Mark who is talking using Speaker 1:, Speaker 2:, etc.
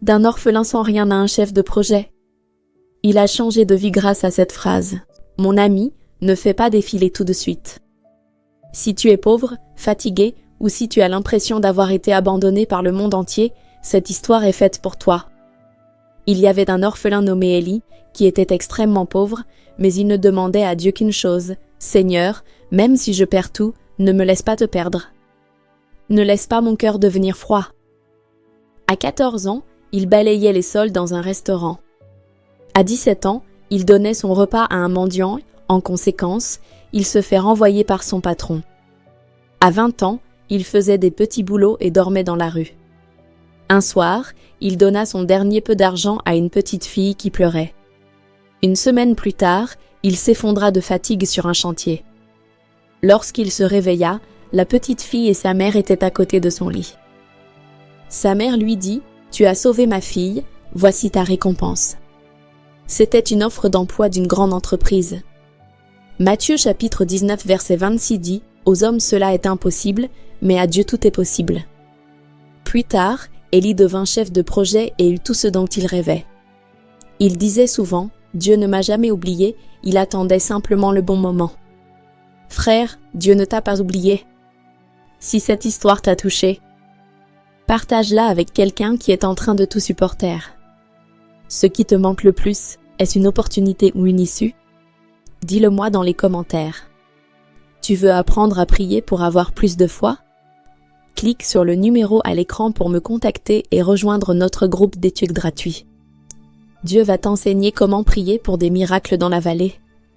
Speaker 1: D'un orphelin sans rien à un chef de projet. Il a changé de vie grâce à cette phrase. Mon ami, ne fais pas défiler tout de suite. Si tu es pauvre, fatigué, ou si tu as l'impression d'avoir été abandonné par le monde entier, cette histoire est faite pour toi. Il y avait un orphelin nommé Élie, qui était extrêmement pauvre, mais il ne demandait à Dieu qu'une chose. Seigneur, même si je perds tout, ne me laisse pas te perdre. Ne laisse pas mon cœur devenir froid. À 14 ans, il balayait les sols dans un restaurant. À 17 ans, il donnait son repas à un mendiant. En conséquence, il se fait renvoyer par son patron. À 20 ans, il faisait des petits boulots et dormait dans la rue. Un soir, il donna son dernier peu d'argent à une petite fille qui pleurait. Une semaine plus tard, il s'effondra de fatigue sur un chantier. Lorsqu'il se réveilla, la petite fille et sa mère étaient à côté de son lit. Sa mère lui dit « Tu as sauvé ma fille, voici ta récompense. » C'était une offre d'emploi d'une grande entreprise. Matthieu chapitre 19 verset 26 dit « Aux hommes cela est impossible, mais à Dieu tout est possible. » Plus tard, Élie devint chef de projet et eut tout ce dont il rêvait. Il disait souvent « Dieu ne m'a jamais oublié, il attendait simplement le bon moment. » Frère, Dieu ne t'a pas oublié. Si cette histoire t'a touché, partage-la avec quelqu'un qui est en train de tout supporter. Ce qui te manque le plus, est-ce une opportunité ou une issue? Dis-le-moi dans les commentaires. Tu veux apprendre à prier pour avoir plus de foi? Clique sur le numéro à l'écran pour me contacter et rejoindre notre groupe d'études gratuit. Dieu va t'enseigner comment prier pour des miracles dans la vallée.